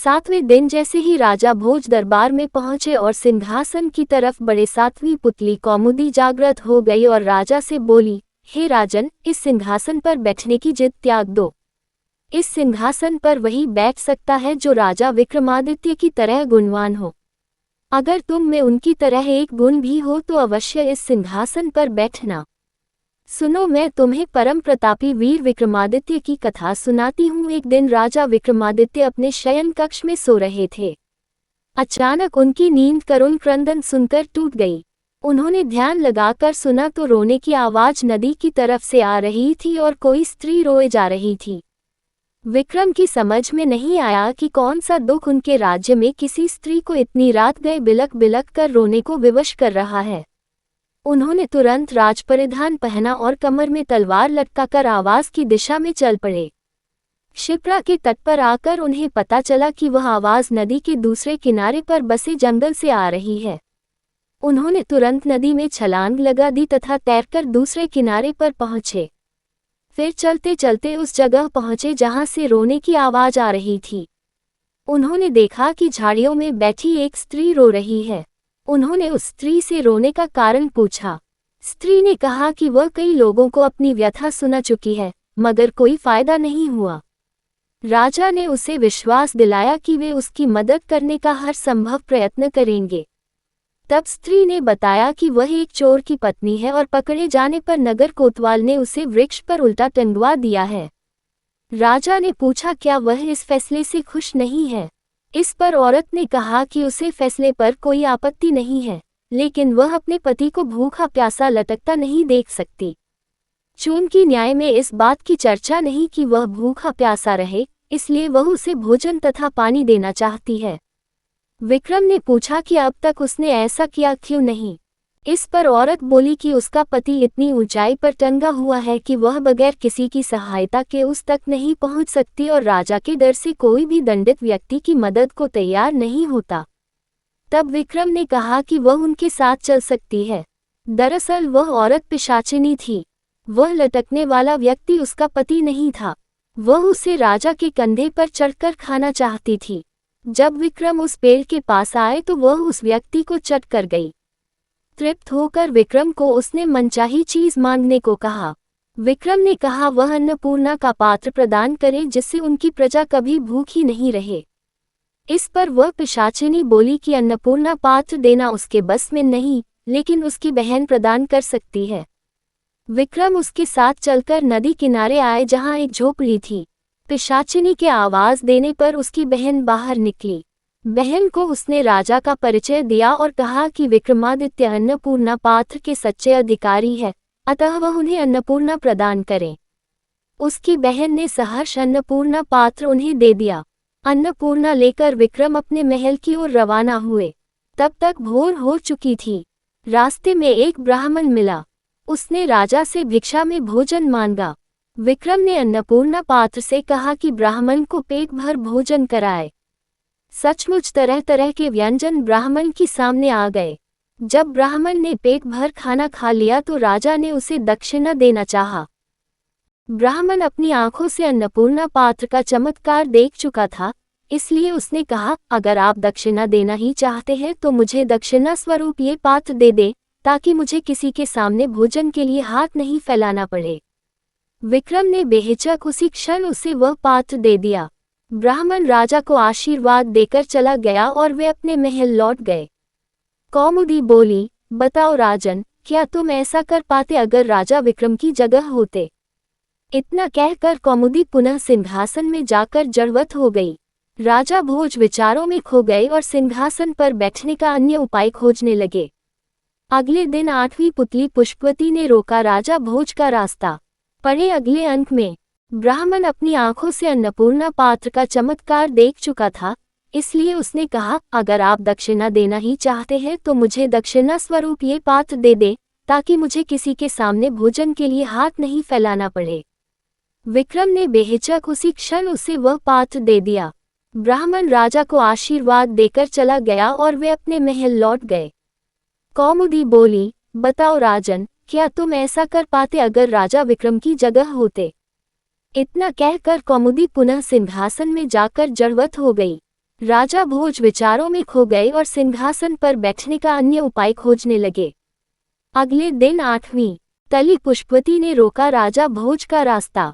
सातवें दिन जैसे ही राजा भोज दरबार में पहुंचे और सिंहासन की तरफ बढ़े, सातवीं पुतली कौमुदी जागृत हो गई और राजा से बोली, हे राजन, इस सिंहासन पर बैठने की जिद त्याग दो। इस सिंहासन पर वही बैठ सकता है जो राजा विक्रमादित्य की तरह गुणवान हो। अगर तुम में उनकी तरह एक गुण भी हो तो अवश्य इस सिंहासन पर बैठना। सुनो, मैं तुम्हें परम प्रतापी वीर विक्रमादित्य की कथा सुनाती हूँ। एक दिन राजा विक्रमादित्य अपने शयन कक्ष में सो रहे थे। अचानक उनकी नींद करुण क्रंदन सुनकर टूट गई। उन्होंने ध्यान लगाकर सुना तो रोने की आवाज नदी की तरफ से आ रही थी और कोई स्त्री रोए जा रही थी। विक्रम की समझ में नहीं आया कि कौन सा दुख उनके राज्य में किसी स्त्री को इतनी रात गए बिलक बिलक कर रोने को विवश कर रहा है। उन्होंने तुरंत राजपरिधान पहना और कमर में तलवार लटकाकर आवाज की दिशा में चल पड़े। क्षिप्रा के तट पर आकर उन्हें पता चला कि वह आवाज नदी के दूसरे किनारे पर बसे जंगल से आ रही है। उन्होंने तुरंत नदी में छलांग लगा दी तथा तैरकर दूसरे किनारे पर पहुंचे। फिर चलते चलते उस जगह पहुंचे जहां से रोने की आवाज आ रही थी। उन्होंने देखा कि झाड़ियों में बैठी एक स्त्री रो रही है। उन्होंने उस स्त्री से रोने का कारण पूछा। स्त्री ने कहा कि वह कई लोगों को अपनी व्यथा सुना चुकी है, मगर कोई फायदा नहीं हुआ। राजा ने उसे विश्वास दिलाया कि वे उसकी मदद करने का हर संभव प्रयत्न करेंगे। तब स्त्री ने बताया कि वह एक चोर की पत्नी है और पकड़े जाने पर नगर कोतवाल ने उसे वृक्ष पर उल्टा टंगवा दिया है। राजा ने पूछा, क्या वह इस फैसले से खुश नहीं है? इस पर औरत ने कहा कि उसे फैसले पर कोई आपत्ति नहीं है, लेकिन वह अपने पति को भूखा प्यासा लटकता नहीं देख सकती। चूंकि न्याय में इस बात की चर्चा नहीं कि वह भूखा प्यासा रहे, इसलिए वह उसे भोजन तथा पानी देना चाहती है। विक्रम ने पूछा कि अब तक उसने ऐसा किया क्यों नहीं? इस पर औरत बोली कि उसका पति इतनी ऊंचाई पर टंगा हुआ है कि वह बगैर किसी की सहायता के उस तक नहीं पहुंच सकती और राजा के डर से कोई भी दंडित व्यक्ति की मदद को तैयार नहीं होता। तब विक्रम ने कहा कि वह उनके साथ चल सकती है। दरअसल वह औरत पिशाचिनी थी। वह लटकने वाला व्यक्ति उसका पति नहीं था। वह उसे राजा के कंधे पर चढ़कर खाना चाहती थी। जब विक्रम उस पेड़ के पास आए तो वह उस व्यक्ति को चट कर गई। तृप्त होकर विक्रम को उसने मनचाही चीज मांगने को कहा। विक्रम ने कहा वह अन्नपूर्णा का पात्र प्रदान करे जिससे उनकी प्रजा कभी भूखी नहीं रहे। इस पर वह पिशाचिनी बोली कि अन्नपूर्णा पात्र देना उसके बस में नहीं, लेकिन उसकी बहन प्रदान कर सकती है। विक्रम उसके साथ चलकर नदी किनारे आए जहां एक झोपड़ी थी। पिशाचिनी के आवाज देने पर उसकी बहन बाहर निकली। बहन को उसने राजा का परिचय दिया और कहा कि विक्रमादित्य अन्नपूर्णा पात्र के सच्चे अधिकारी है, अतः वह उन्हें अन्नपूर्णा प्रदान करें। उसकी बहन ने सहर्ष अन्नपूर्णा पात्र उन्हें दे दिया। अन्नपूर्णा लेकर विक्रम अपने महल की ओर रवाना हुए। तब तक भोर हो चुकी थी। रास्ते में एक ब्राह्मण मिला। उसने राजा से भिक्षा में भोजन मांगा। विक्रम ने अन्नपूर्णा पात्र से कहा कि ब्राह्मण को पेट भर भोजन कराए। सचमुच तरह तरह के व्यंजन ब्राह्मण के सामने आ गए। जब ब्राह्मण ने पेट भर खाना खा लिया तो राजा ने उसे दक्षिणा देना चाहा। ब्राह्मण अपनी आंखों से अन्नपूर्णा पात्र का चमत्कार देख चुका था, इसलिए उसने कहा, अगर आप दक्षिणा देना ही चाहते हैं तो मुझे दक्षिणा स्वरूप ये पात्र दे दे, ताकि मुझे किसी के सामने भोजन के लिए हाथ नहीं फैलाना पड़े। विक्रम ने बेहिचक उसी क्षण उसे वह पात्र दे दिया। ब्राह्मण राजा को आशीर्वाद देकर चला गया और वे अपने महल लौट गए। कौमुदी बोली, बताओ राजन, क्या तुम ऐसा कर पाते अगर राजा विक्रम की जगह होते? इतना कहकर कौमुदी पुनः सिंहासन में जाकर जड़वत हो गई। राजा भोज विचारों में खो गए और सिंहासन पर बैठने का अन्य उपाय खोजने लगे। अगले दिन 8वीं पुतली पुष्पवती ने रोका राजा भोज का रास्ता। पढ़े अगले अंक में। ब्राह्मण अपनी आंखों से अन्नपूर्णा पात्र का चमत्कार देख चुका था, इसलिए उसने कहा, अगर आप दक्षिणा देना ही चाहते हैं तो मुझे दक्षिणा स्वरूप ये पात्र दे दे, ताकि मुझे किसी के सामने भोजन के लिए हाथ नहीं फैलाना पड़े। विक्रम ने बेहिचक उसी क्षण उसे वह पात्र दे दिया। ब्राह्मण राजा को आशीर्वाद देकर चला गया और वे अपने महल लौट गए। कौमुदी बोली, बताओ राजन, क्या तुम ऐसा कर पाते अगर राजा विक्रम की जगह होते? इतना कहकर कौमुदी पुनः सिंहासन में जाकर जड़वत हो गई। राजा भोज विचारों में खो गए और सिंहासन पर बैठने का अन्य उपाय खोजने लगे। अगले दिन 8वीं तली पुष्पवती ने रोका राजा भोज का रास्ता।